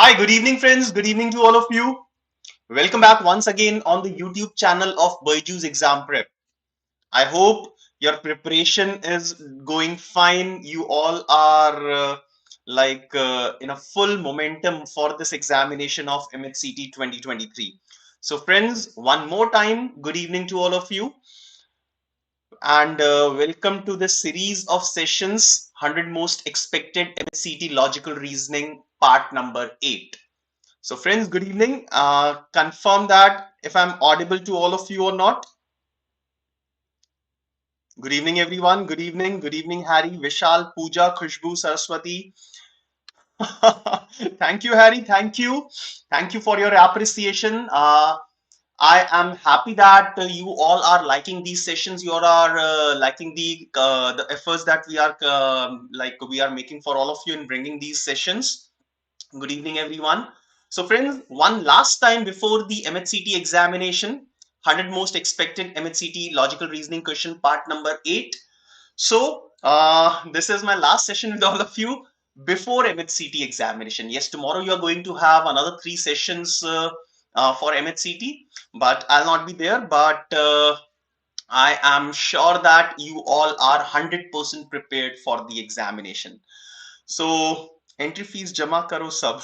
Hi, good evening, friends. Good evening to all of you. Welcome back once again on the YouTube channel of BYJU'S Exam Prep. I hope your preparation is going fine. You all are in a full momentum for this examination of MAHCET 2023. So, friends, one more time, good evening to all of you, and welcome to this series of sessions 100 Most Expected MAHCET Logical Reasoning, part number 8. So friends, good evening. Confirm that if I'm audible to all of you or not. Good evening, everyone. Good evening. Good evening, Harry, Vishal, Pooja, Khushbu, Saraswati. Thank you, Harry. Thank you. Thank you for your appreciation. I am happy that you all are liking these sessions. You all are liking the efforts that we are making for all of you in bringing these sessions. Good evening, everyone. So, friends, one last time before the MAHCET examination, 100 most expected MAHCET logical reasoning question, part number 8. So, this is my last session with all of you before MAHCET examination. Yes, tomorrow you are going to have another 3 sessions for MAHCET, but I'll not be there. But I am sure that you all are 100% prepared for the examination. So entry fees jama karo sab.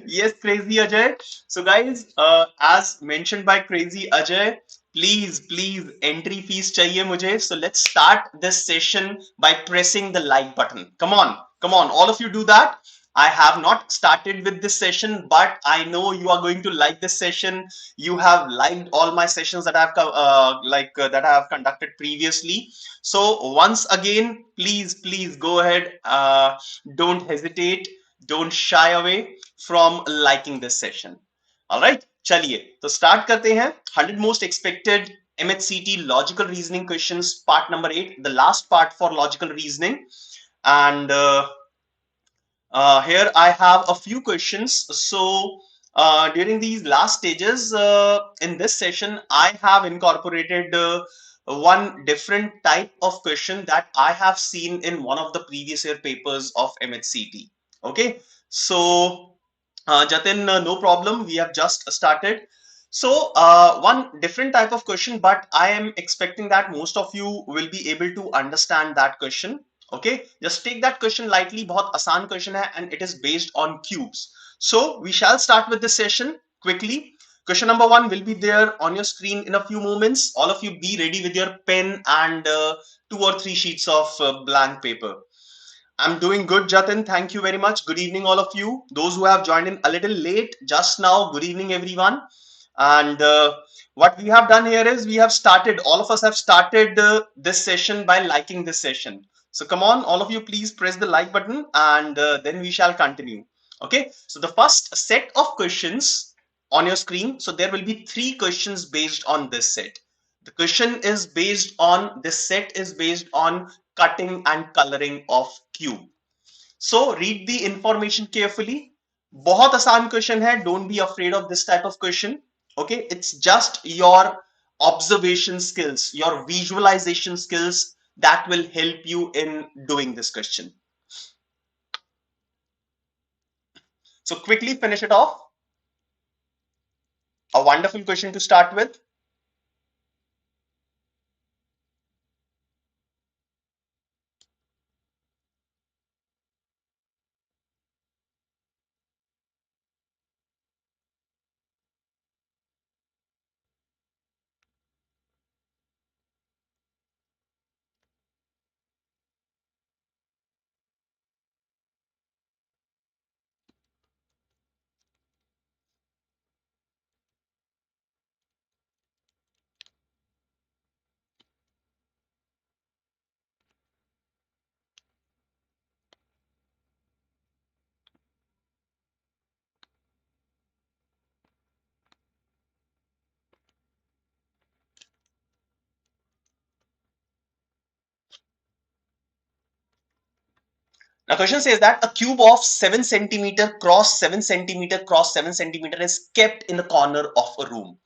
Yes, Crazy Ajay. So guys, as mentioned by Crazy Ajay, please entry fees chahiye mujhe. So let's start this session by pressing the like button. Come on, all of you do that. I have not started with this session, but I know you are going to like this session. You have liked all my sessions that that I have conducted previously. So once again, please go ahead. Don't hesitate, don't shy away from liking this session. All right, चलिए तो start करते हैं 100 most expected MAHCET logical reasoning questions, part number 8, the last part for logical reasoning. And here I have a few questions. So during these last stages in this session, I have incorporated one different type of question that I have seen in one of the previous year papers of MAHCET. Okay, so Jatin, no problem. We have just started. So one different type of question, but I am expecting that most of you will be able to understand that question. Okay, just take that question lightly. बहुत आसान question है and it is based on cubes. So we shall start with this session quickly. Question number 1 will be there on your screen in a few moments. All of you be ready with your pen and 2 or 3 sheets of blank paper. I'm doing good, Jatin. Thank you very much. Good evening, all of you. Those who have joined in a little late just now, good evening, everyone. And what we have done here is we have started, all of us have started this session by liking this session. So come on, all of you, please press the like button and then we shall continue. Okay, so the first set of questions on your screen. So there will be 3 questions based on this set. The question is based on, this set is based on cutting and coloring of cube. So read the information carefully. बहुत आसान question है. Don't be afraid of this type of question. Okay, it's just your observation skills, your visualization skills that will help you in doing this question. So quickly finish it off. A wonderful question to start with. Now question says that a cube of 7 centimeter cross 7 centimeter cross 7 centimeter is kept in the corner of a room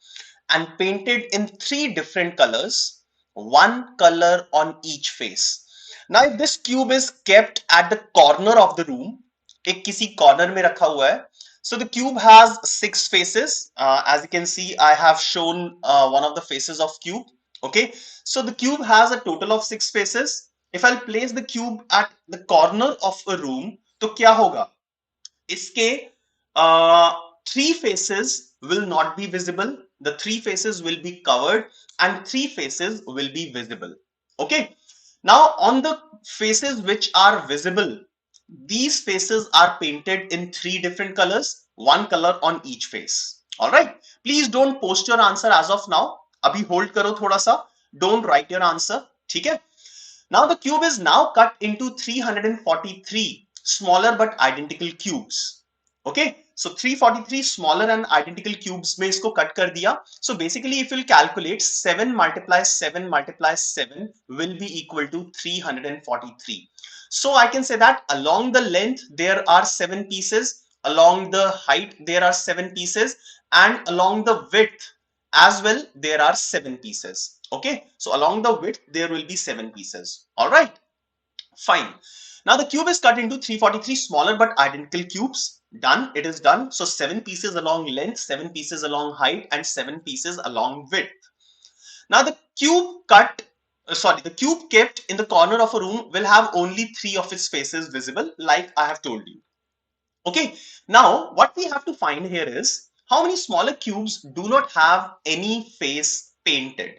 and painted in 3 different colors, one color on each face. Now if this cube is kept at the corner of the room एक किसी corner में रखा हुआ है. So the cube has 6 faces. As you can see, I have shown one of the faces of cube. Okay, so the cube has a total of 6 faces. If I'll place the cube at the corner of a room, तो क्या होगा? इसके uh, 3 faces will not be visible. The 3 faces will be covered, and 3 faces will be visible. Okay, now on the faces which are visible, these faces are painted in 3 different colors, one color on each face. All right, please don't post your answer as of now. Abhi hold karo thoda sa, don't write your answer. ठीक है? Now the cube is now cut into 343 smaller but identical cubes. Okay, so 343 smaller and identical cubes में इसको cut कर दिया. So basically, if you calculate 7 multiplies 7 multiplies 7 will be equal to 343. So I can say that along the length there are 7 pieces, along the height there are 7 pieces, and along the width as well there are 7 pieces. Okay, so along the width there will be 7 pieces. All right, fine. Now the cube is cut into 343 smaller but identical cubes. Done, it is done. So 7 pieces along length, 7 pieces along height, and 7 pieces along width. Now the cube cut the cube kept in the corner of a room will have only 3 of its faces visible, like I have told you. Okay, now what we have to find here is how many smaller cubes do not have any face painted.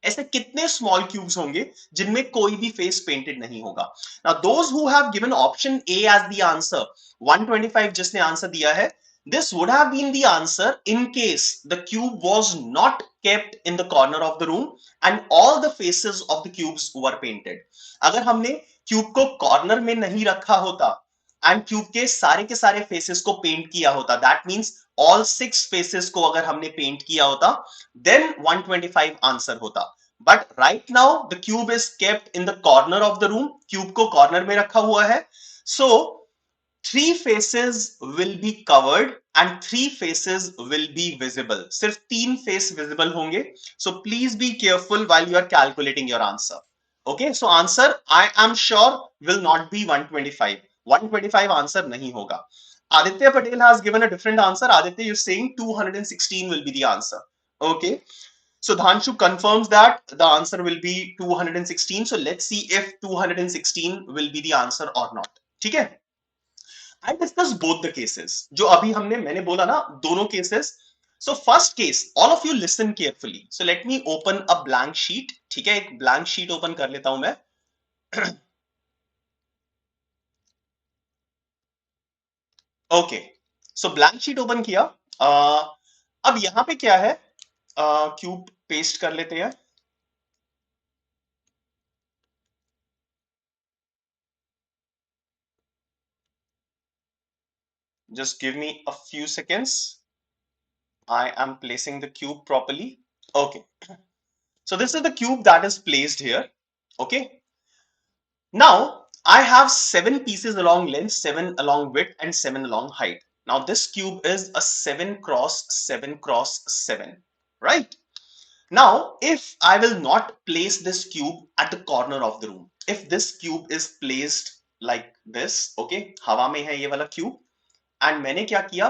ऐसे कितने small cubes होंगे जिनमें कोई भी face painted नहीं होगा. Now those who have given option A as the answer, 125 जिसने answer दिया है, this would have been the answer in case the cube was not kept in the corner of the room and all the faces of the cubes were painted. अगर हमने cube को corner में नहीं रखा होता and cube के सारे faces को पेंट किया होता, दैट मींस ऑल 6 फेसेस को अगर हमने पेंट किया होता, then 125 आंसर होता. But right now the cube is kept in the corner of the room, cube को कॉर्नर में रखा हुआ है. सो 3 faces will be covered and 3 faces will be visible. सिर्फ 3 फेस विजिबल होंगे. So please be careful while you are calculating your answer. Okay, so answer I am sure will not be 125. 125 answer नहीं होगा. Aditya Patel has given a different answer. Aditya, you're saying 216 will be the answer. Okay, so Dhanshu confirms that the answer will be 216. So let's see if 216 will be the answer or not. ठीक है? I discuss both the cases. जो अभी मैंने बोला ना, दोनों cases. So first case, all of you listen carefully. So let me open a blank sheet. ठीक है, एक blank sheet open कर लेता हूं मैं. ओके, सो ब्लैंक शीट ओपन किया. अब यहां पे क्या है, क्यूब पेस्ट कर लेते हैं. Just give me a few seconds. I am placing the cube properly. Okay, so this is the cube that is placed here. Okay, now I have 7 pieces along length, 7 along width, and 7 along height. Now this cube is a 7 cross 7 cross 7, right? Now if I will not place this cube at the corner of the room, if this cube is placed like this, okay, हवा में है ये वाला cube, and मैंने क्या किया,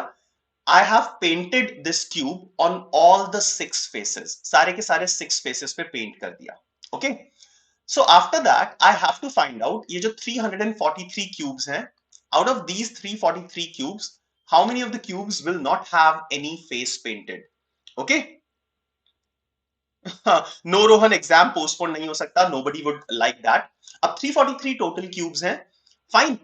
I have painted this cube on all the 6 faces, सारे के सारे 6 faces पे paint कर दिया. Okay, so after that I have to find out ये जो 343 cubes हैं, out of these 343 cubes, how many of the cubes will not have any face painted. Okay, no Rohan, exam postpone नहीं हो सकता, nobody would like that. अब 343 total cubes हैं, fine.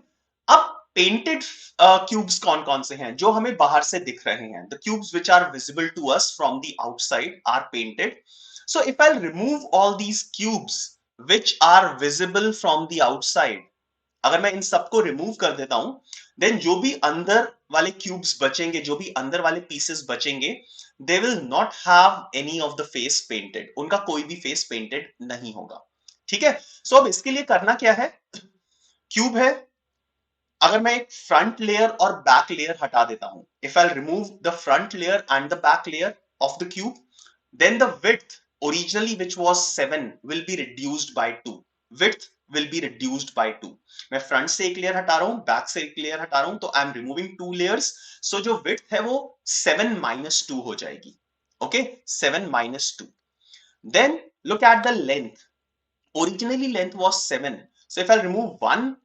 अब painted cubes कौन कौन से हैं जो हमें बाहर से दिख रहे हैं. The cubes which are visible to us from the outside are painted. So if I remove all these cubes which are visible from the outside, अगर मैं इन सबको रिमूव कर देता हूं, देन जो भी अंदर वाले क्यूब्स बचेंगे, जो भी अंदर वाले पीसेस बचेंगे, they will not have any of the face painted. उनका कोई भी फेस पेंटेड नहीं होगा. ठीक है, सो अब इसके लिए करना क्या है, क्यूब है, अगर मैं एक फ्रंट लेयर और बैक लेयर हटा देता हूं, if I remove the front layer and the back layer of the cube, then the width originally which was 7 will be reduced by 2. Width will be reduced by 2. मैं front से एक layer हटा रहा हूं, back से एक layer हटा रहा हूं, तो आई एम रिमूविंग 2 layers. सो जो विड्थ है वो 7 - 2 हो जाएगी. Okay, 7 - 2. Then look at the length. Originally length was 7. So if I remove one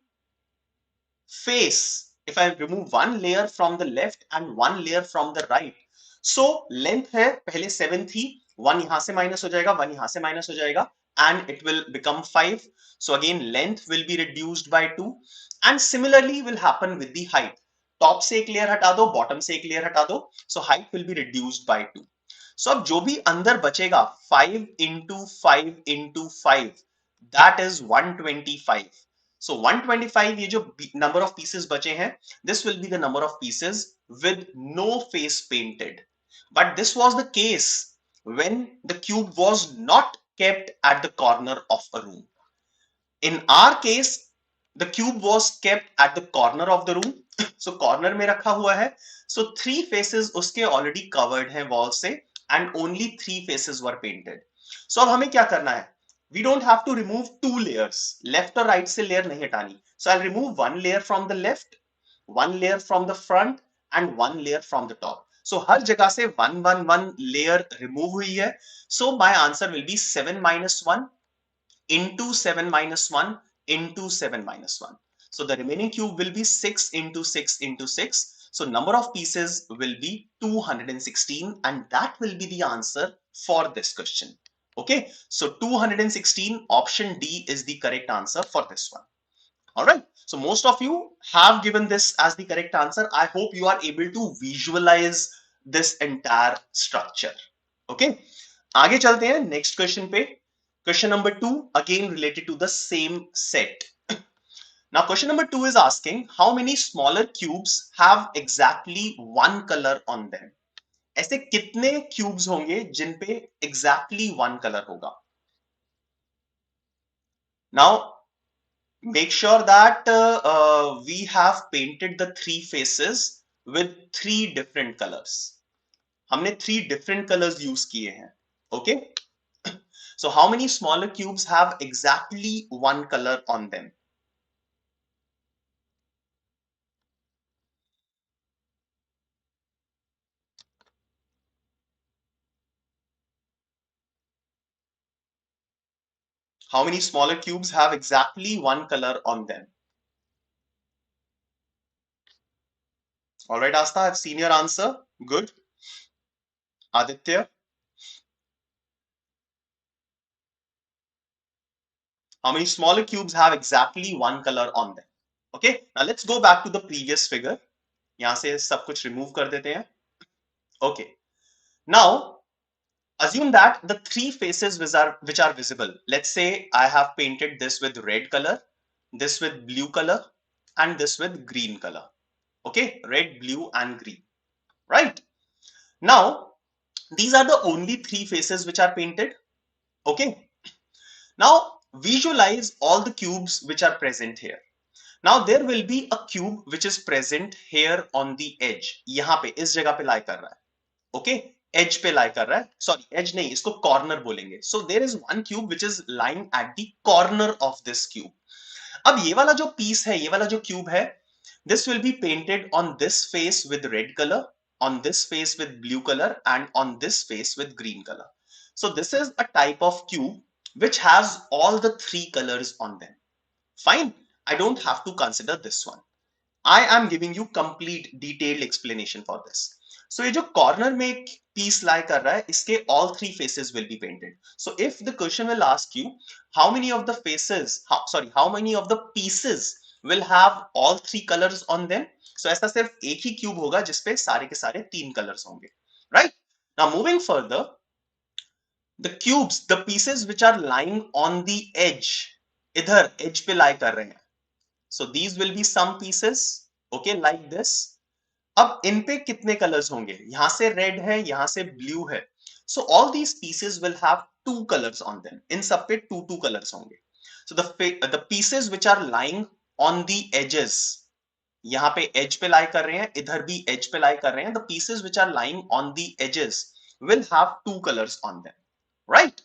face, if I remove one layer from the left and one layer from the right, so length है पहले 7 थी, 1 यहां से minus हो जाएगा, 1 यहां से minus हो जाएगा, and it will become 5. So again length will be reduced by 2, and similarly will happen with the height. Top से एक लेयर हटा दो, बॉटम से एक लेयर हटा दो, so height will be reduced by 2. So अब जो भी अंदर बचेगा 5 into 5 into 5, that is 125. So 125 ये जो number of pieces बचे हैं, this will be the number of pieces with no face painted. But this was the case when the cube was not kept at the corner of a room. In our case, the cube was kept at the corner of the room. So corner में रखा हुआ है. So 3 faces उसके already covered हैं wall से, and only 3 faces were painted. So अब हमें क्या करना है? We don't have to remove 2 layers. Left और right से layer नहीं हटानी. So I'll remove 1 layer from the left, 1 layer from the front, and 1 layer from the top. So हर जगह से 1 layer remove हुई है. So my answer will be 7 - 1 into 7 - 1 into 7 - 1. So the remaining cube will be 6 into 6 into 6. So number of pieces will be 216, and that will be the answer for this question. Okay, so 216, option D is the correct answer for this one. All right, so most of you have given this as the correct answer. I hope you are able to visualize this entire structure. Okay, आगे चलते हैं next question पे. Question number 2, again related to the same set. Now question number 2 is asking how many smaller cubes have exactly one color on them. ऐसे कितने cubes होंगे जिन पे exactly one color होगा. Now make sure that we have painted the 3 faces with 3 different colors. हमने 3 different colors use किए हैं. Okay, so how many smaller cubes have exactly one color on them? How many smaller cubes have exactly one color on them? All right, Asta, I've seen your answer. Good. Aditya? How many smaller cubes have exactly one color on them? Okay, now let's go back to the previous figure. यहाँ से सब कुछ remove कर देते हैं. Okay, now assume that the 3 faces which are visible. Let's say I have painted this with red color, this with blue color, and this with green color. Okay, red, blue, and green. Right? Now, these are the only 3 faces which are painted. Okay. Now, visualize all the cubes which are present here. Now, there will be a cube which is present here on the edge. यहाँ पे इस जगह पे lie कर रहा है. Okay, edge पे lie कर रहा है. Sorry, edge नहीं, इसको corner बोलेंगे. So there is one cube which is lying at the corner of this cube. अब ये वाला जो piece है, ये वाला जो cube है, this will be painted on this face with red color, on this face with blue color, and on this face with green color. So this is a type of cube which has all the 3 colors on them. Fine, I don't have to consider this one. I am giving you complete detailed explanation for this. So ये जो corner में एक piece lie कर रहा है, इसके all 3 faces will be painted. So if the question will ask you how many of the faces, how many of the pieces will have all 3 colors on them, so ऐसा सिर्फ एक ही cube होगा जिसपे सारे के सारे 3 colors होंगे. Right? Now moving further, the cubes, the pieces which are lying on the edge, इधर edge पे lie कर रहे हैं. So these will be some pieces, okay, like this. अब इन पे कितने colors होंगे? यहाँ से red है, यहाँ से blue है. So all these pieces will have 2 colors on them. इन सब पे 2 colors होंगे. So the pieces which are lying on the edges, यहाँ पे edge पे lie कर रहे हैं, इधर भी edge पे lie कर रहे हैं. The pieces which are lying on the edges will have 2 colors on them. Right?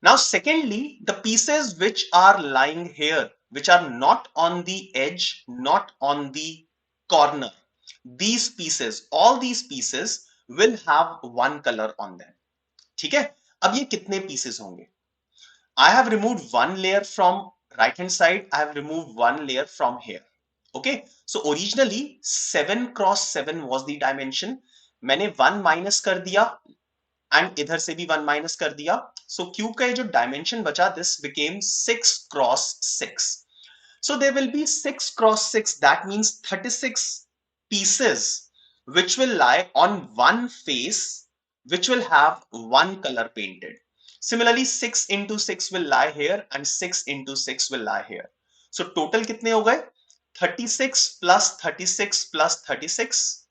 Now, secondly, the pieces which are lying here, which are not on the edge, not on the corner, these pieces, all these pieces will have one color on them. ठीक है? अब ये कितने pieces होंगे? I have removed one layer from right hand side. I have removed one layer from here. Okay. So originally 7 cross 7 was the dimension. मैंने 1 minus कर दिया and इधर से भी 1 माइनस कर दिया. सो क्यूब का ये जो डायमेंशन बचा, this became 6 cross 6. So there will be 6 cross 6. That means 36 pieces which will lie on one face, which will have one color painted. Similarly, 6 into 6 will lie here and 6 into 6 will lie here. So total कितने हो गए? 36 plus 36 plus 36.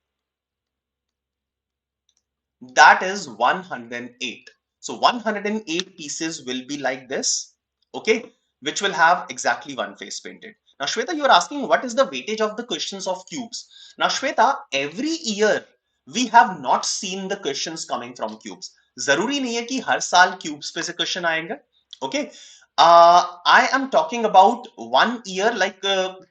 That is 108. So 108 pieces will be like this, okay, which will have exactly one face painted. Now, Shweta, you are asking what is the weightage of the questions of cubes. Now, Shweta, every year we have not seen the questions coming from cubes. जरूरी नहीं है कि हर साल cubes पे से question आएंगे, okay. I am talking about 1 year, like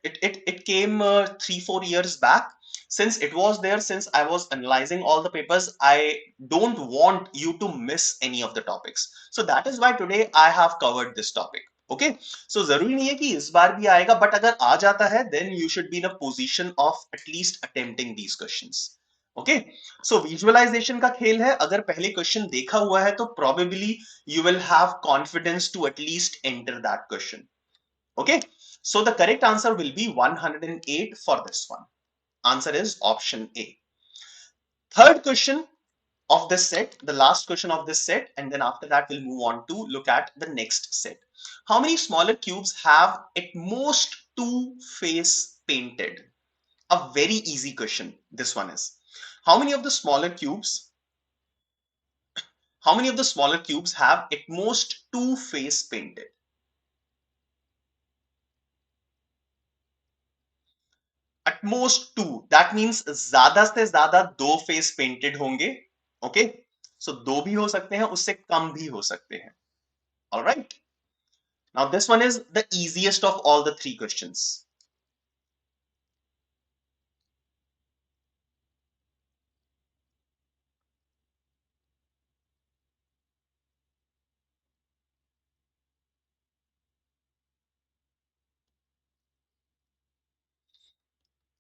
it came 3-4 years back. Since it was there, since I was analyzing all the papers, I don't want you to miss any of the topics. So that is why today I have covered this topic. Okay, so जरूरी नहीं है कि इस बार भी आएगा, but अगर आ जाता है, then you should be in a position of at least attempting these questions. Okay, so visualization का खेल है. अगर पहले question देखा हुआ है, तो probably you will have confidence to at least enter that question. Okay, so the correct answer will be 108 for this one. Answer is option A. Third question of this set, the last question of this set, and then after that we'll move on to look at the next set. How many smaller cubes have at most 2 face painted? A very easy question this one is. How many of the smaller cubes have at most 2 face painted? At most 2. That means ज्यादा से ज्यादा 2 face painted होंगे. Okay, सो 2 भी हो सकते हैं, उससे कम भी हो सकते हैं. Alright. Now this one is the easiest of all the 3 questions.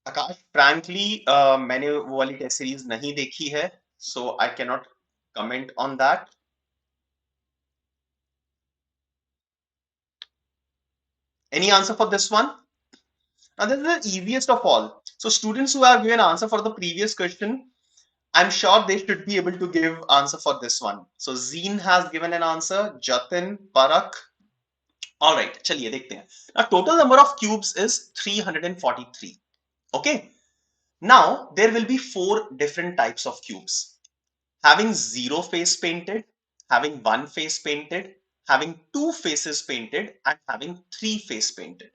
Akash, frankly मैंने वो वाली टेस्ट सीरीज नहीं देखी है, so I cannot comment on that. Any answer for this one? Now this is the easiest of all. So students who have given answer for the previous question, I'm sure they should be able to give answer for this one. So Zeen has given an answer, Jatin, Parak. All right, चलिए देखते हैं. Now total number of cubes is 343. Okay. Now there will be 4 different types of cubes. Having 0 face painted, having 1 face painted, having 2 faces painted, and having 3 face painted.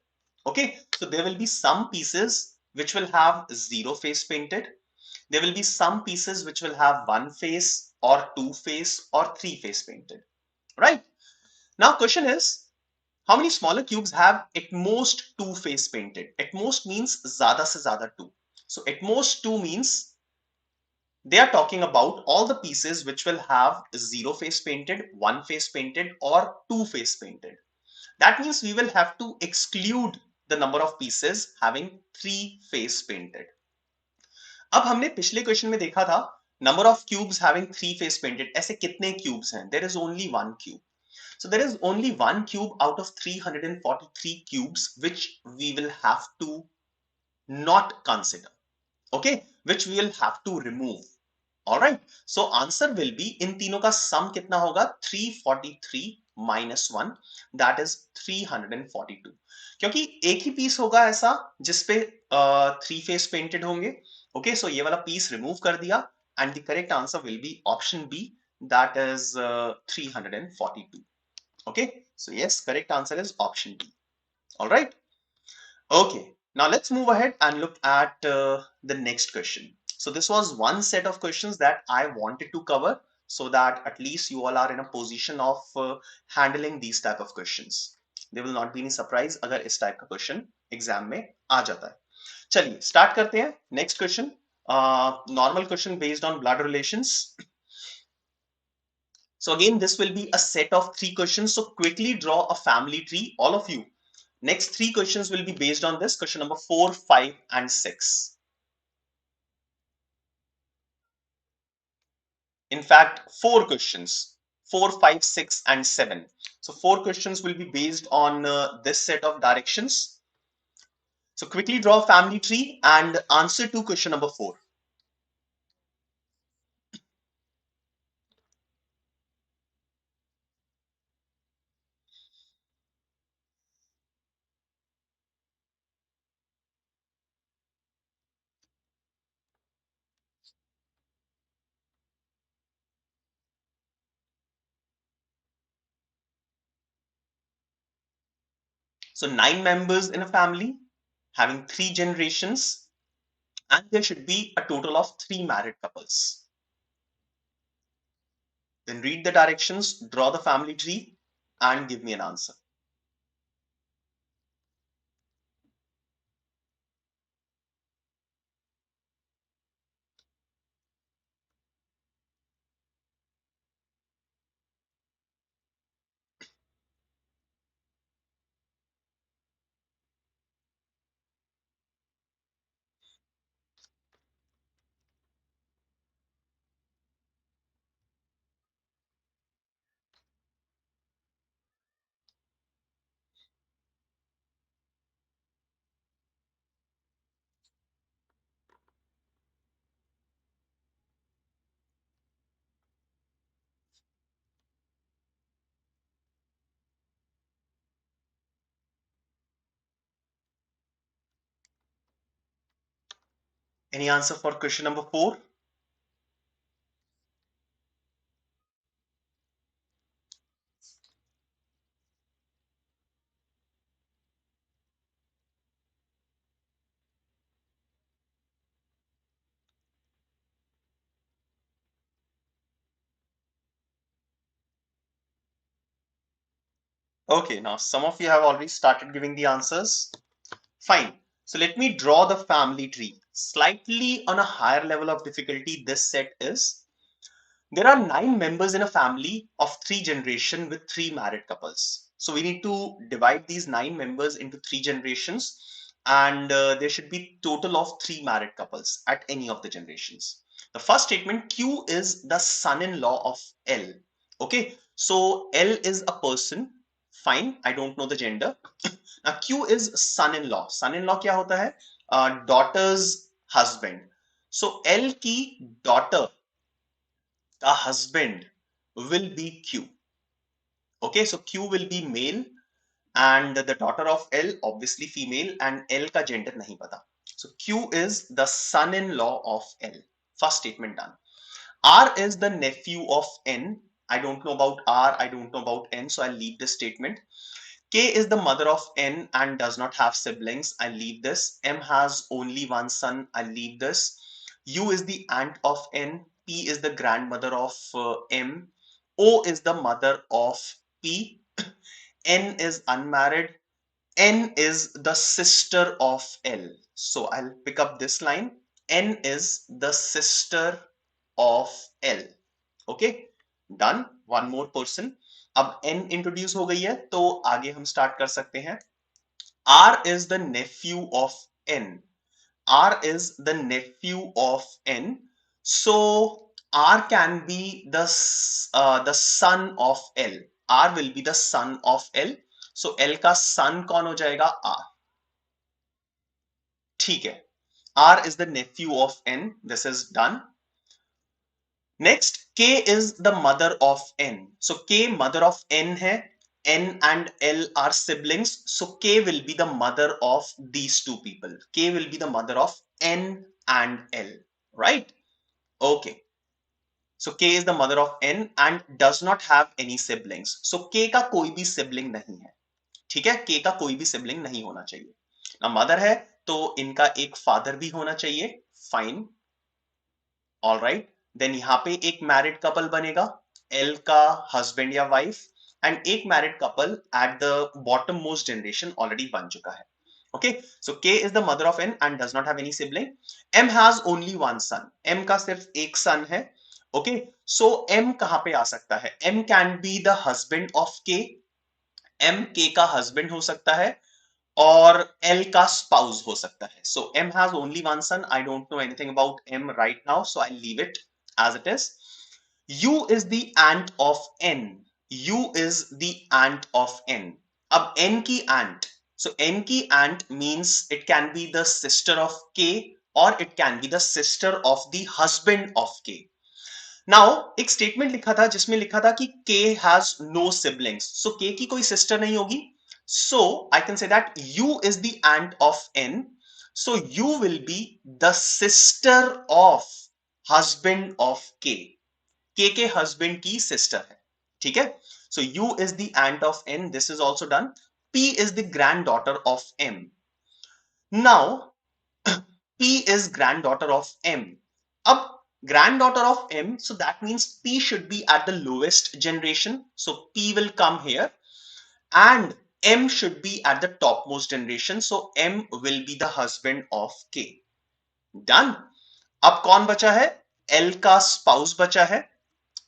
Okay, so there will be some pieces which will have 0 face painted. There will be some pieces which will have 1 face or 2 face or 3 face painted. Right? Now question is, how many smaller cubes have at most 2 face painted? At most means ज़्यादा से ज़्यादा 2. So at most 2 means they are talking about all the pieces which will have 0 face painted, 1 face painted or 2 face painted. That means we will have to exclude the number of pieces having 3 face painted. अब हमने पिछले question में देखा था number of cubes having 3 face painted. ऐसे कितने cubes हैं? There is only 1 cube. So there is only 1 cube out of 343 cubes which we will have to not consider. Okay, which we will have to remove. All right, so answer will be इन तीनों का sum कितना होगा? 343 minus 1, that is 342. क्योंकि एक ही piece होगा ऐसा जिसपे 3 face painted होंगे. ओके, सो ये वाला पीस रिमूव कर दिया and the correct answer will be option B, that is 342. Okay, so yes, correct answer is option B. All right. Okay, now let's move ahead and look at the next question. So this was one set of questions that I wanted to cover. so that at least you all are in a position of handling these type of questions. There will not be any surprise अगर इस type का question exam में आ जाता है. चलिए start करते हैं. Next question, normal question based on blood relations. So again, this will be a set of 3 questions. So quickly draw a family tree, all of you. Next 3 questions will be based on this, question number 4, 5, and 6. In fact, 4 questions, 4, 5, 6, and 7. So 4 questions will be based on this set of directions. So quickly draw a family tree and answer to question number 4. So 9 members in a family having 3 generations, and there should be a total of 3 married couples. Then read the directions, draw the family tree, and give me an answer. Any answer for question number 4? Okay, now some of you have already started giving the answers. Fine. So let me draw the family tree. Slightly on a higher level of difficulty, this set is. There are 9 members in a family of 3 generations with 3 married couples. So we need to divide these 9 members into 3 generations, and there should be total of 3 married couples at any of the generations. The first statement, Q is the son-in-law of L. Okay, so L is a person. Fine, I don't know the gender. Now Q is son-in-law. Son-in-law क्या होता है? Daughter's husband. So L की daughter the husband will be Q. Okay, so Q will be male and the daughter of L obviously female, and L ka gender nahi pata. So Q is the son-in-law of L. First statement done. R is the nephew of N. I don't know about R, I don't know about N, so I'll leave this statement. K is the mother of N and does not have siblings. I leave this. M has only one son. I leave this. U is the aunt of N. P is the grandmother of M. O is the mother of P. N is unmarried. N is the sister of L. So I'll pick up this line. N is the sister of L. Okay, done. One more person. अब N introduce हो गई है तो आगे हम start कर सकते हैं. R is the nephew of N. R is the nephew of N. So R can be the son of L. R will be the son of L. So L का son कौन हो जाएगा? R. ठीक है. R is the nephew of N. This is done. Next, K is the mother of N. So K mother of N hai. N and L are siblings. So K will be the mother of these two people. K will be the mother of N and L. Right? Okay. So K is the mother of N and does not have any siblings. So K का कोई भी sibling नहीं है. ठीक है? K का कोई भी sibling नहीं होना चाहिए. ना mother है तो इनका एक father भी होना चाहिए. Fine. All right. देन यहाँ पे एक मैरिड कपल बनेगा, एल का हस्बैंड या वाइफ, एंड एक married couple at the bottom most generation already बन चुका है. Okay, so K is the mother of N and does not have any sibling. M has only one son. M का सिर्फ एक son है. Okay, so M कहाँ पे आ सकता है? M can be the husband of K. M K का husband हो सकता है और L का spouse हो सकता है. So M has only one son. I don't know anything about M right now, so I'll leave it as it is. U is the aunt of N. U is the aunt of N. अब N की aunt. So N की aunt means it can be the sister of K or it can be the sister of the husband of K. Now एक statement लिखा था जिसमें लिखा था कि K has no siblings. So K की कोई सिस्टर नहीं होगी. So I can say that U is the aunt of N. So U will be the sister of husband of K. K के husband की sister है. ठीक है? So U is the aunt of N. This is also done. P is the granddaughter of M. Now P is granddaughter of M. Ab granddaughter of M, so that means P should be at the lowest generation. So P will come here and M should be at the topmost generation. So M will be the husband of K. Done. अब कौन बचा है? L का spouse बचा है.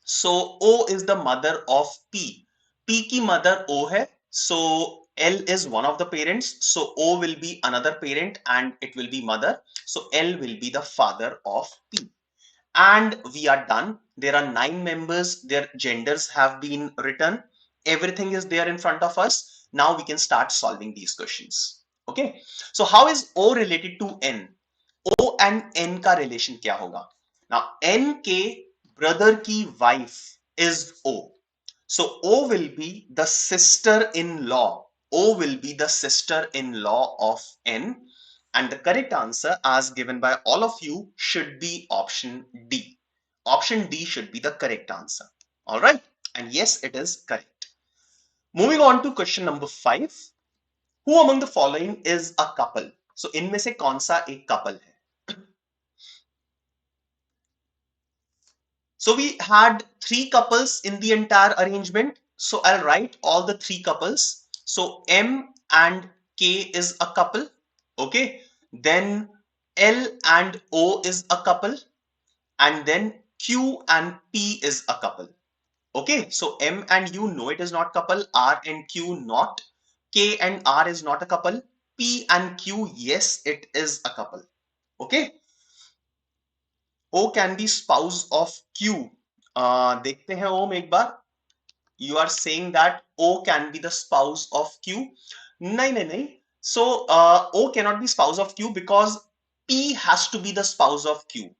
So O is the mother of P. P की mother O है. So L is one of the parents. So O will be another parent and it will be mother. So L will be the father of P. And we are done. There are 9 members. Their genders have been written. Everything is there in front of us. Now we can start solving these questions. Okay. So how is O related to N? O and N का relation क्या होगा? Now N के brother की wife is O. So O will be the sister-in-law. O will be the sister-in-law of N. And the correct answer as given by all of you should be option D. Option D should be the correct answer. All right. And yes, it is correct. Moving on to question number 5. Who among the following is a couple? So इनमें से कौन सा एक couple है? So we had 3 couples in the entire arrangement. So I'll write all the 3 couples. So M and K is a couple. Okay. Then L and O is a couple. And then Q and P is a couple. Okay. So M and U, no, it is not couple. R and Q, not. K and R is not a couple. P and Q, yes, it is a couple. Okay. O can be spouse of Q. देखते हैं ओम एक बार. You are saying that O can be the spouse of Q. नहीं. So O cannot be spouse of Q because P has to be the spouse of Q.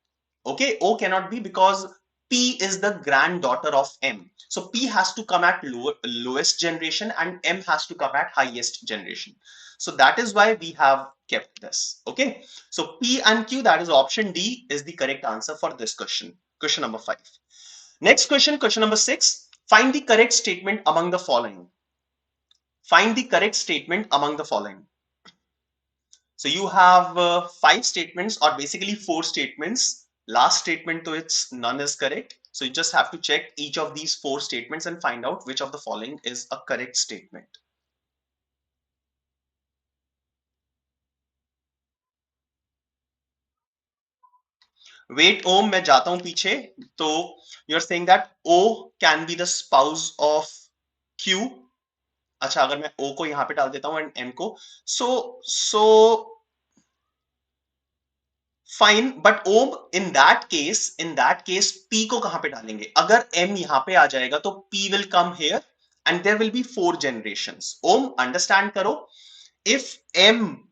Okay, O cannot be because P is the granddaughter of M. So P has to come at lowest generation and M has to come at highest generation. So that is why we have kept this. Okay, so P and Q, that is option D, is the correct answer for this question. Question number 5. Next question, question number 6. Find the correct statement among the following. Find the correct statement among the following. So you have 5 statements or basically 4 statements. Last statement to its none is correct. So you just have to check each of these 4 statements and find out which of the following is a correct statement. Wait, Om, मैं जाता हूं पीछे. तो you're saying that O can be the spouse of Q. अच्छा, अगर मैं O को यहां पे डाल देता हूं and M को, so fine. But Om in that case P को कहां पे डालेंगे? अगर M यहां पे आ जाएगा तो P will come here and there will be 4 generations. Om understand करो. If M,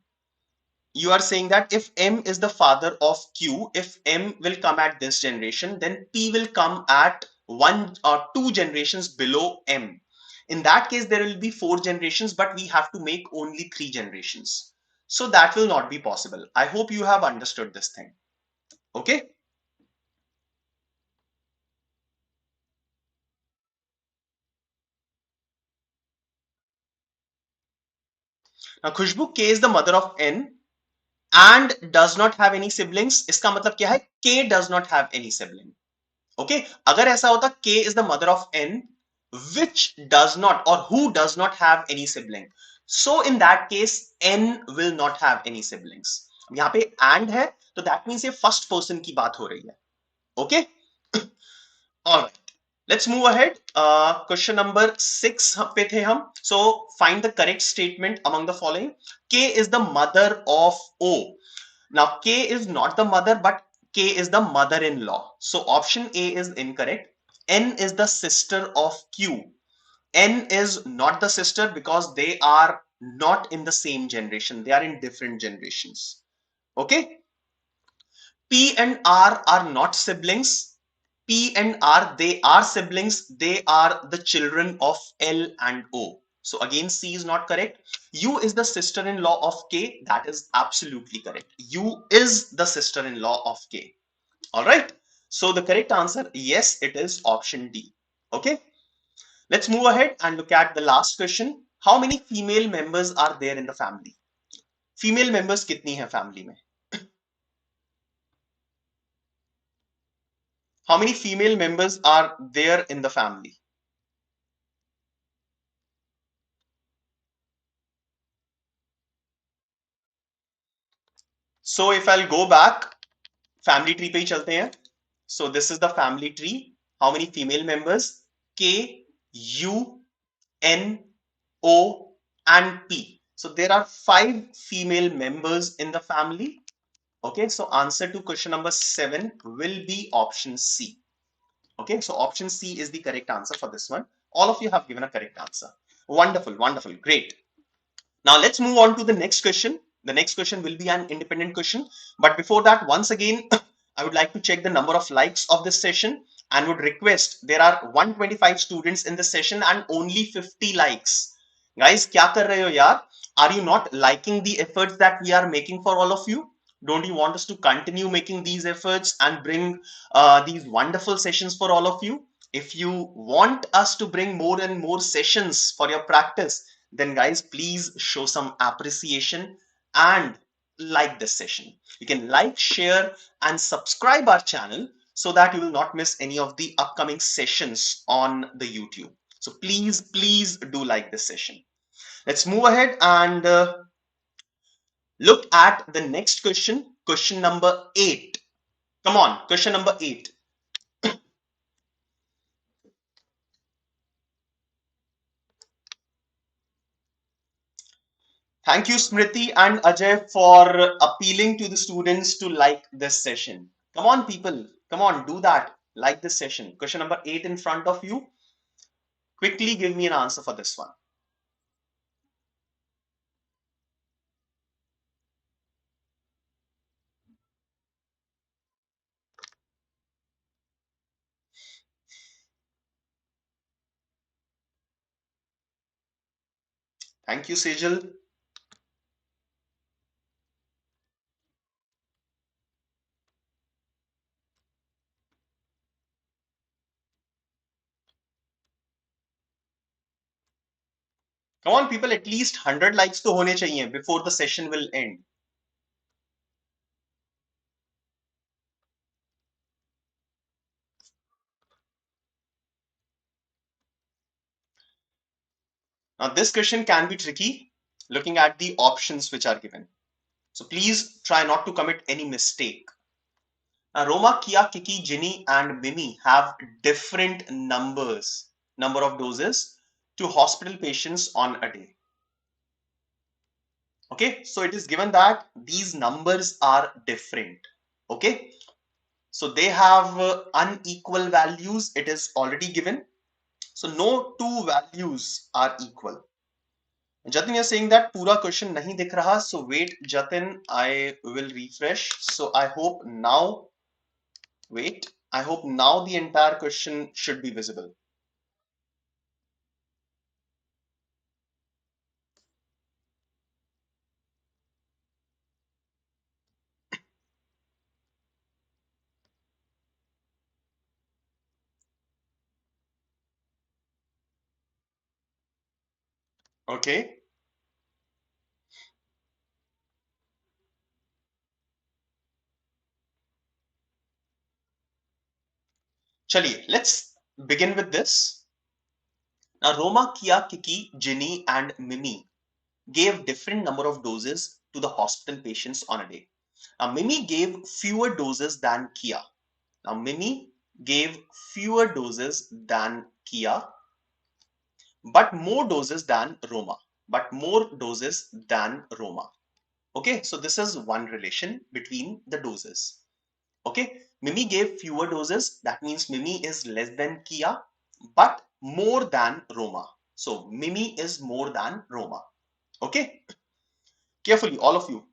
you are saying that if M is the father of Q, if M will come at this generation, then P will come at 1 or 2 generations below M. In that case, there will be 4 generations, but we have to make only 3 generations. So that will not be possible. I hope you have understood this thing. Okay. Now Khushbu, K is the mother of N and does not have any siblings. इसका मतलब क्या है? K does not have any sibling. Okay अगर ऐसा होता K is the mother of N which does not or who does not have any sibling, so in that case N will not have any siblings. यहाँ पे and है तो that means ये first person की बात हो रही है. Okay. All right. Let's move ahead. Question number 6 पे थे हम. So find the correct statement among the following. K is the mother of O. Now K is not the mother, but K is the mother-in-law. So option A is incorrect. N is the sister of Q. N is not the sister because they are not in the same generation. They are in different generations. Okay. P and R are not siblings. P and R, they are siblings. They are the children of L and O. So again, C is not correct. U is the sister-in-law of K. That is absolutely correct. U is the sister-in-law of K. All right. So the correct answer, yes, it is option D. Okay. Let's move ahead and look at the last question. How many female members are there in the family? Female members कितनी है family में? How many female members are there in the family? So if I'll go back, family tree पे ही चलते हैं. So this is the family tree. How many female members? K, U, N, O, and P. So there are 5 female members in the family. Okay, so answer to question number 7 will be option C. Okay, so option C is the correct answer for this one. All of you have given a correct answer. Wonderful, wonderful, great. Now let's move on to the next question. The next question will be an independent question. But before that, once again, I would like to check the number of likes of this session and would request, there are 125 students in the session and only 50 likes. Guys, kya kar rahe ho yaar? Are you not liking the efforts that we are making for all of you? Don't you want us to continue making these efforts and bring these wonderful sessions for all of you? If you want us to bring more and more sessions for your practice, then guys, please show some appreciation and like this session. You can like, share, and subscribe our channel so that you will not miss any of the upcoming sessions on the YouTube. So please do like this session. Let's move ahead and look at the next question. Question number 8. Come on, question number 8. Thank you, Smriti and Ajay, for appealing to the students to like this session. Come on, people. Come on, do that. Like this session. Question number 8 in front of you. Quickly give me an answer for this one. Thank you, Sejal. Come on, people. At least 100 likes to hone chahiye before the session will end. Now, this question can be tricky looking at the options which are given. So please try not to commit any mistake. Now, Roma, Kia, Kiki, Ginny, and Mimi have different number of doses to hospital patients on a day. Okay, so it is given that these numbers are different. Okay, so they have unequal values. It is already given. So no two values are equal. Jatin is saying that pura question nahi dikh raha. So wait, Jatin, I will refresh. So I hope now, wait, I hope now the entire question should be visible. Okay. चलिए, let's begin with this. Now, Roma, Kia, Kiki, Ginny and Mimi gave different number of doses to the hospital patients on a day. Now, Mimi gave fewer doses than Kia. Now, Mimi gave fewer doses than Kia, but more doses than Roma. But more doses than Roma. Okay, so this is one relation between the doses. Okay, Mimi gave fewer doses. That means Mimi is less than Kia, but more than Roma. So Mimi is more than Roma. Okay, carefully, all of you.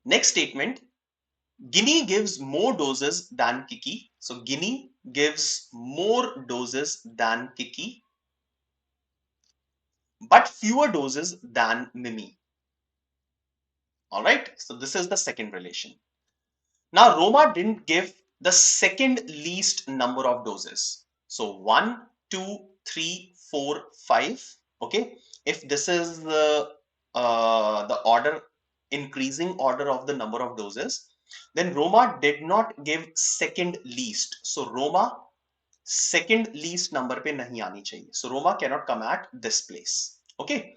Next statement. Guinea gives more doses than Kiki. So Guinea gives more doses than Kiki, but fewer doses than Mimi. All right, so this is the second relation. Now, Roma didn't give the second least number of doses. So 1, 2, 3, 4, 5. Okay. If this is the order, increasing order of the number of doses, then Roma did not give second least. So Roma second least number pe nahi aani chahiye. So Roma cannot come at this place. Okay.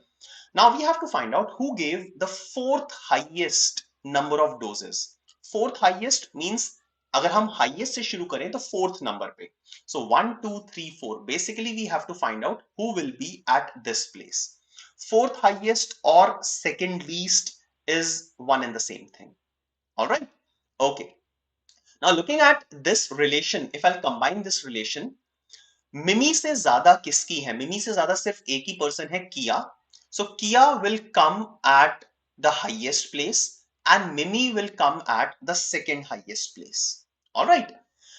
Now we have to find out who gave the fourth highest number of doses. Fourth highest means अगर हम highest से शुरू करें तो fourth number पे. So 1, 2, 3, 4. Basically we have to find out who will be at this place. Fourth highest or second least is one and the same thing. All right. Okay. Now looking at this relation, if I'll combine this relation, मिमी से ज्यादा किसकी है? मिमी से ज्यादा सिर्फ एक ही पर्सन है, किया. So Kia will come at the highest place and Mimi will come at the second highest place. All right.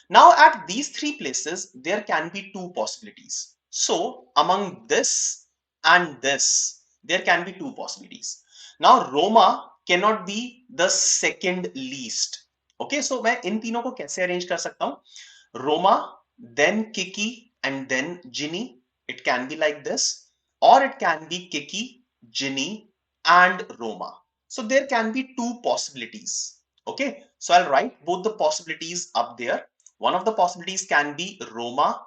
Now at these three places, there can be two possibilities. So among this and this, there can be two possibilities. Now Roma cannot be the second least. Okay, so मैं इन तीनों को कैसे arrange कर सकता हूं? Roma, then Kiki, and then Ginny. It can be like this, or it can be Kiki, Ginny, and Roma. So there can be two possibilities. Okay, so I'll write both the possibilities up there. One of the possibilities can be Roma,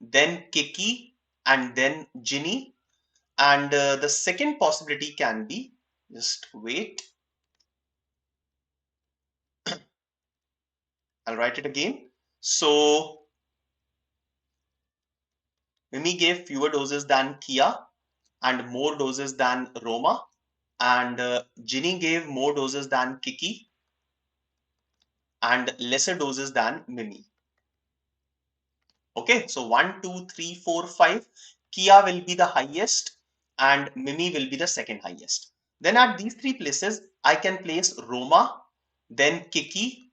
then Kiki, and then Ginny. And the second possibility can be, just wait, I'll write it again. So Mimi gave fewer doses than Kia and more doses than Roma, and Ginny gave more doses than Kiki and lesser doses than Mimi. Okay, so 1, 2, 3, 4, 5. Kia will be the highest and Mimi will be the second highest. Then at these three places, I can place Roma, then Kiki,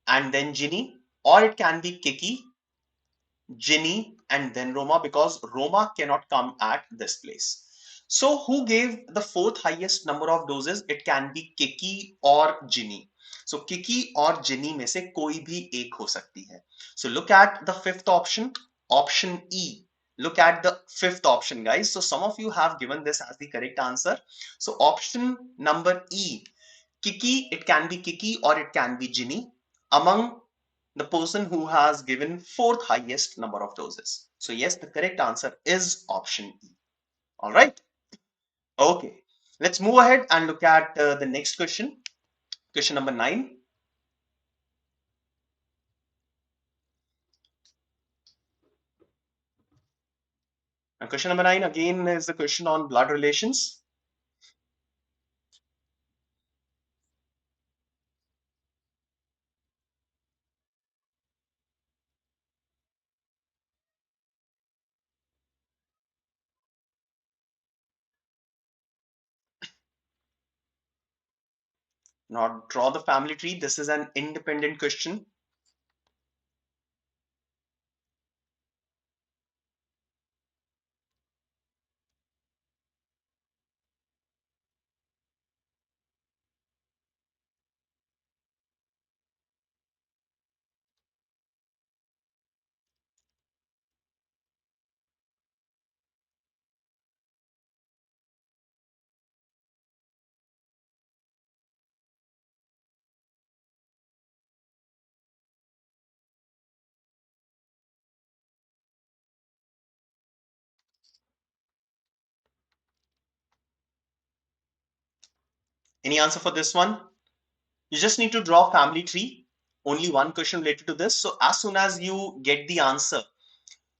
and then Ginny, or it can be Kiki, Ginny, and then Roma, because Roma cannot come at this place. So who gave the fourth highest number of doses? It can be Kiki or Ginny. So Kiki or Ginny में से कोई भी एक हो सकती है. So look at the fifth option, option E. Look at the fifth option, guys. So some of you have given this as the correct answer. So option number E, Kiki, it can be Kiki or it can be Ginny among the person who has given fourth highest number of doses. So yes, the correct answer is option E. All right. Okay. Let's move ahead and look at the next question. Question number 9. And question number 9 again is the question on blood relations. Now draw the family tree. This is an independent question. Any answer for this one? You just need to draw family tree. Only one question related to this. So as soon as you get the answer,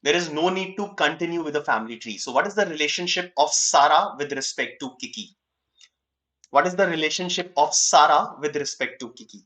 there is no need to continue with the family tree. So what is the relationship of Sarah with respect to Kiki? What is the relationship of Sarah with respect to Kiki?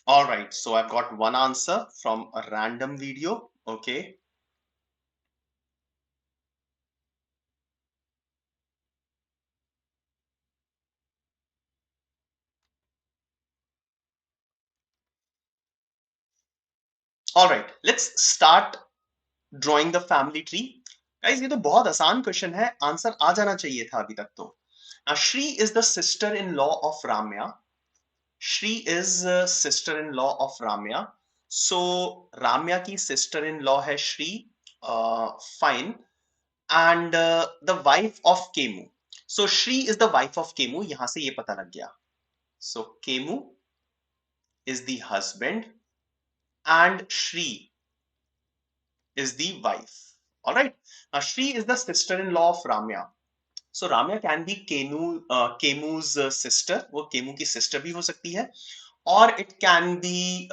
All right, so I've got one answer from a random video. Okay. All right, let's start drawing the family tree. Guys, ये तो बहुत आसान question है, answer आ जाना चाहिए था अभी तक तो. Shri is the sister-in-law of Ramya. Shri is sister-in-law of Ramya. So Ramya की sister-in-law है Shri. Fine. And the wife of Kemu. So Shri is the wife of Kemu. यहाँ से ये पता लग गया. So Kemu is the husband and Shri is the wife. All right. Shri is the sister-in-law of Ramya. So Ramya can be Kemu's sister. वो Kemu की sister भी हो सकती है. और it can be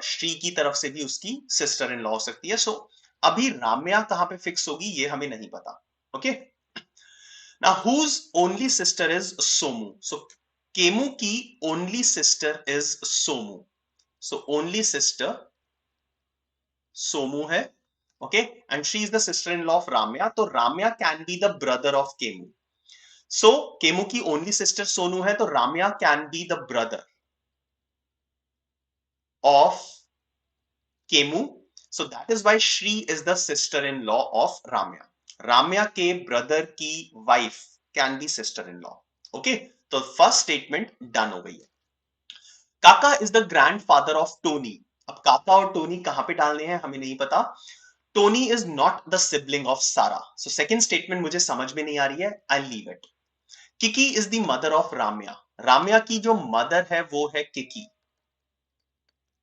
Shri की तरफ से भी उसकी sister-in-law हो सकती है. So अभी राम्या कहाँ पे फिक्स होगी ये हमें नहीं पता. Okay. Now whose only sister is Somu? So Kemu की only sister is Somu. So only sister Somu है. Okay, and she is the sister-in-law of Ramya. So Ramya can be the brother of Kemu. So Kemu की only sister Sonu है, तो Ramya can be the brother of Kemu. So that is why Shri is the sister-in-law of Ramya. Ramya के brother की wife can be sister-in-law. Okay, तो first statement done हो गई है. काका is the grandfather of Tony. अब काका और टोनी कहां पे डालने हैं हमें नहीं पता. Tony is not the sibling of Sarah. So second statement मुझे समझ में नहीं आ रही है. I'll leave it. Kiki is the mother of Ramya. Ramya की जो mother है वो है Kiki.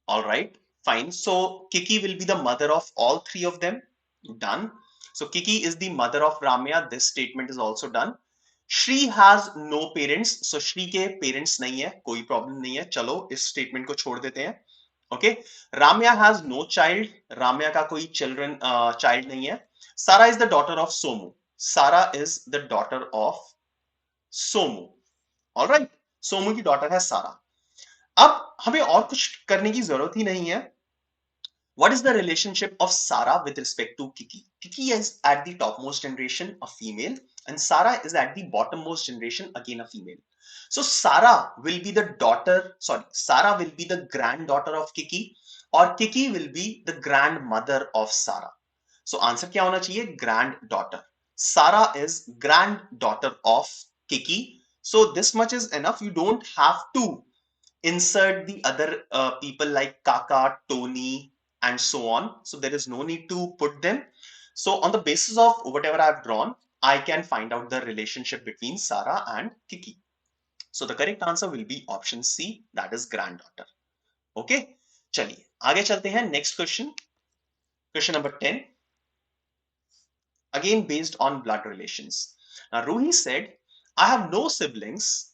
All right, fine. So Kiki will be the mother of all three of them. Done. So Kiki is the mother of Ramya. This statement is also done. Shri has no parents. So Shri के parents नहीं है, कोई problem नहीं है. चलो इस statement को छोड़ देते हैं. Okay. Ramya has no child. Ramya का कोई child नहीं है. Sarah is the daughter of Somu. Sarah is the daughter of Somu. All right. Somu की daughter है Sarah. अब हमें और कुछ करने की जरूरत ही नहीं है. What is the relationship of Sarah with respect to Kiki? Kiki is at the topmost generation, a female, and Sarah is at the bottommost generation, again a female. So Sarah will be the Sarah will be the granddaughter of Kiki, or Kiki will be the grandmother of Sarah. So answer क्या होना चाहिए? Granddaughter. Sarah is granddaughter of Kiki. So this much is enough. You don't have to insert the other people like Kaka, Tony, and so on. So there is no need to put them. So on the basis of whatever I've drawn, I can find out the relationship between Sarah and Kiki. So the correct answer will be option C, that is granddaughter. Okay, चलिए आगे चलते हैं. Next question, question number 10. Again based on blood relations. Now Ruhi said, I have no siblings.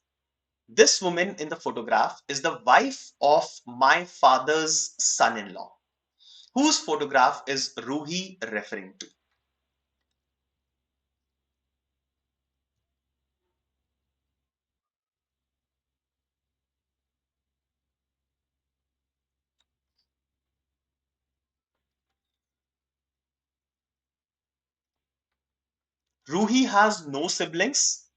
This woman in the photograph is the wife of my father's son-in-law. Whose photograph is Ruhi referring to? Ruhi has no siblings.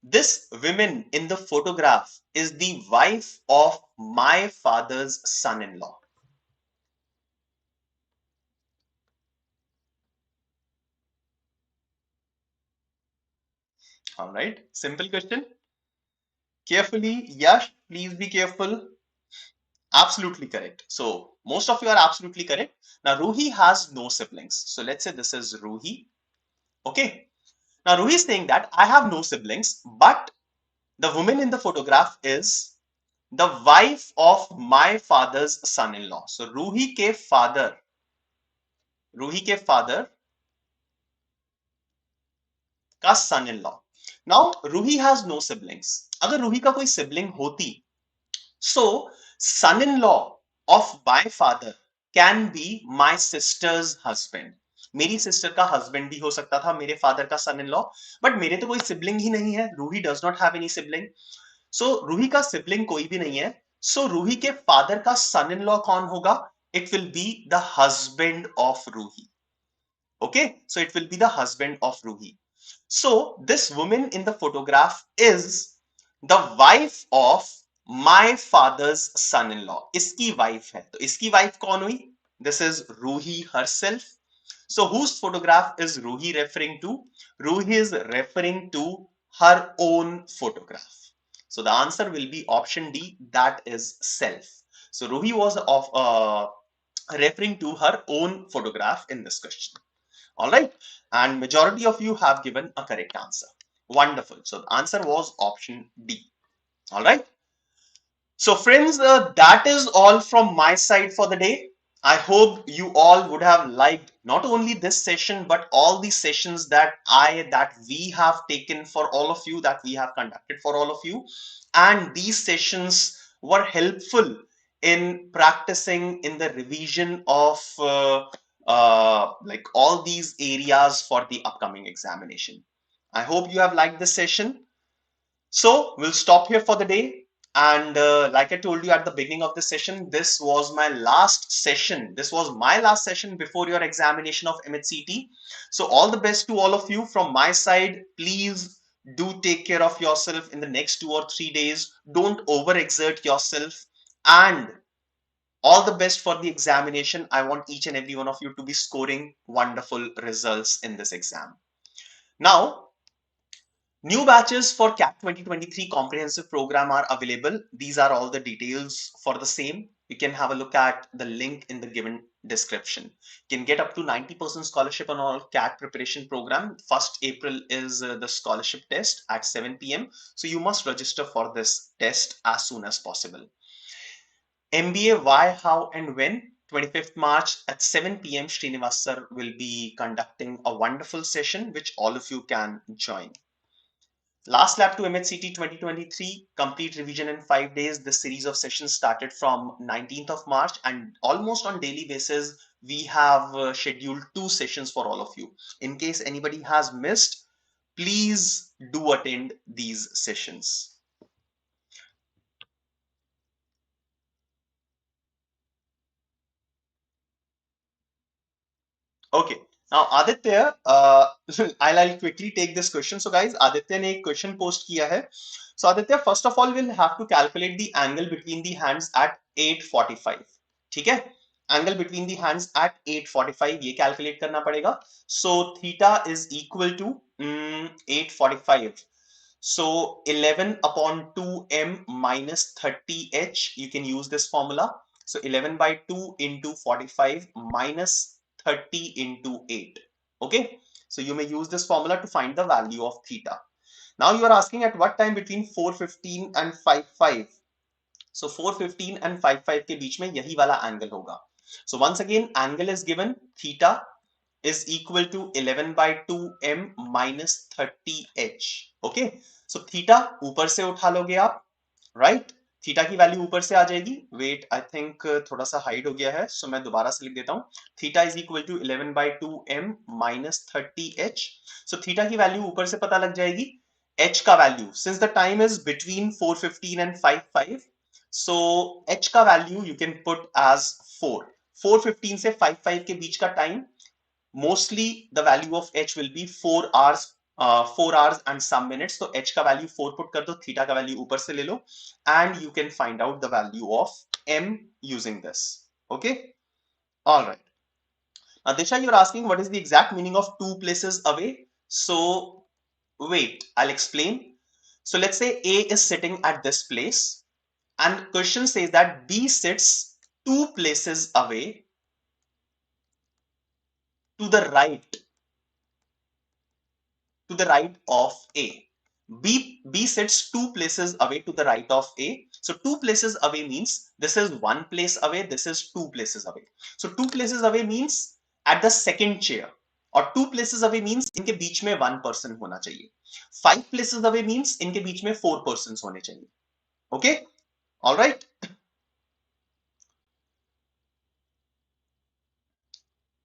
This woman in the photograph is the wife of my father's son-in-law. All right, simple question. Carefully, Yash, please be careful. Absolutely correct. So Most of you are absolutely correct. Now, Ruhi has no siblings. So let's say this is Ruhi. Okay. Now, Ruhi is saying that I have no siblings, but the woman in the photograph is the wife of my father's son-in-law. So Ruhi के father का son in law. Now Roohi has no siblings. अगर रूही का कोई sibling होती, so son in law of my father can be my sister's husband. मेरी sister का husband भी हो सकता था मेरे फादर का सन इन लॉ, बट मेरे तो कोई सिबलिंग ही नहीं है. Roohi does not have any sibling. So Roohi का सिबलिंग कोई भी नहीं है. सो रूही के फादर का सन इन लॉ कौन होगा? It will be the husband of Ruhi. Okay, so it will be the husband of Ruhi. So this woman in the photograph is the wife of my father's son-in-law. इसकी wife है. तो इसकी wife कौन हुई? This is Ruhi herself. So whose photograph is Ruhi referring to? Ruhi is referring to her own photograph. So the answer will be option D, that is self. So Ruhi was referring to her own photograph in this question. All right, and majority of you have given a correct answer. Wonderful. So the answer was option D. All right. So friends, that is all from my side for the day. I hope you all would have liked not only this session, but all the sessions that we have taken for all of you, that we have conducted for all of you. And these sessions were helpful in practicing in the revision of like all these areas for the upcoming examination. I hope you have liked this session. So we'll stop here for the day. And like I told you at the beginning of the session, this was my last session. This was my last session before your examination of MAHCET. So all the best to all of you from my side. Please do take care of yourself in the next 2 or 3 days. Don't overexert yourself. And all the best for the examination. I want each and every one of you to be scoring wonderful results in this exam. Now, new batches for CAT 2023 comprehensive program are available. These are all the details for the same. You can have a look at the link in the given description. You can get up to 90% scholarship on all CAT preparation program. 1st April is the scholarship test at 7 p.m. So you must register for this test as soon as possible. MBA why, how and when? 25th March at 7 p.m. Srinivas sir will be conducting a wonderful session which all of you can join. Last lap to MAHCET 2023, complete revision in 5 days. This series of sessions started from 19th of March and almost on daily basis, we have scheduled 2 sessions for all of you. In case anybody has missed, please do attend these sessions. Okay. Now Aditya, I'll quickly take this question. So guys, Aditya ने एक question post किया है. So Aditya, first of all, we'll have to calculate the angle between the hands at 8:45. ठीक है? Angle between the hands at 8:45 ये calculate करना पड़ेगा. So theta is equal to 8:45. So 11 upon 2m minus 30h. You can use this formula. So 11 by 2 into 45 minus 30 into 8. Okay, so you may use this formula to find the value of theta. Now you are asking at what time between 4:15 and 5:05. So 4:15 and 5:05 के बीच में यही वाला angle होगा. So once again, angle is given, theta is equal to 11 by 2m minus 30h. Okay, so theta ऊपर से उठा लोगे आप, right? थीटा की वैल्यू ऊपर से आ जाएगी. वेट, आई थिंक थोड़ा सा हाइड हो गया है, सो मैं दोबारा से लिख देता हूं. Theta is equal to 11 by 2m minus 30h. So theta की वैल्यू ऊपर से पता लग जाएगी. h का value, since the time is between 4:15 and 5:05, so h का value you can put as 4. 4:15 से 5:05 के बीच का टाइम, mostly the value of h will be 4 hours 4 hours and some minutes. तो h का वैल्यू 4 पुट कर दो, थीटा का वैल्यू ऊपर से ले लो, and you can find out the value of m using this. Okay, all right. Now Disha, you're asking what is the exact meaning of 2 places away. So wait, I'll explain. So let's say A is sitting at this place and question says that B sits two places away to the right of A. B sits two places away to the right of A. So two places away means this is one place away, this is two places away. So two places away means at the second chair, और two places away means इनके बीच में one person होना चाहिए. Five places away means इनके बीच में four persons होने चाहिए. Okay? All right?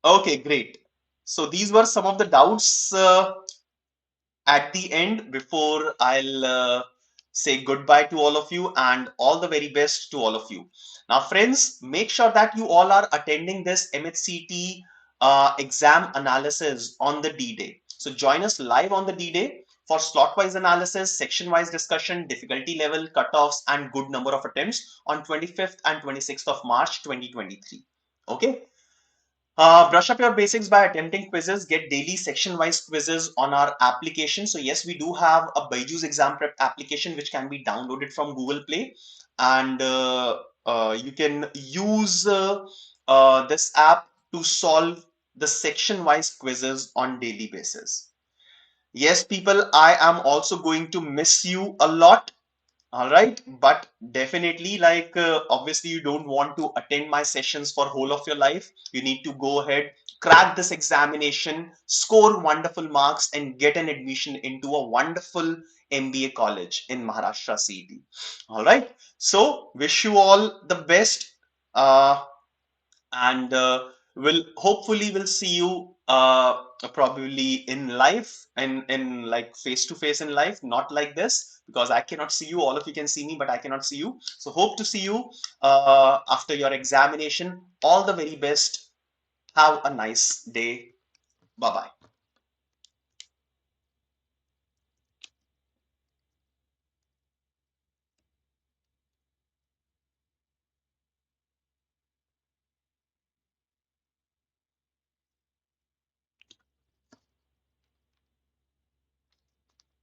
Okay, great. So these were some of the doubts at the end before I'll say goodbye to all of you and all the very best to all of you. Now, friends, make sure that you all are attending this MHCT exam analysis on the D-Day. So join us live on the D-Day for slot-wise analysis, section-wise discussion, difficulty level, cutoffs, and good number of attempts on 25th and 26th of March 2023. Okay. Brush up your basics by attempting quizzes, get daily section-wise quizzes on our application. So yes, we do have a BYJU'S Exam Prep application which can be downloaded from Google Play, and you can use this app to solve the section-wise quizzes on daily basis. Yes, people, I am also going to miss you a lot. All right, but definitely, like obviously you don't want to attend my sessions for whole of your life. You need to go ahead, crack this examination, score wonderful marks, and get an admission into a wonderful MBA college in Maharashtra CET. All right, so wish you all the best. And we'll hopefully we'll see you probably in life and in like face to face in life, not like this because I cannot see you. All of you can see me, but I cannot see you. So hope to see you after your examination. All the very best. Have a nice day. Bye bye.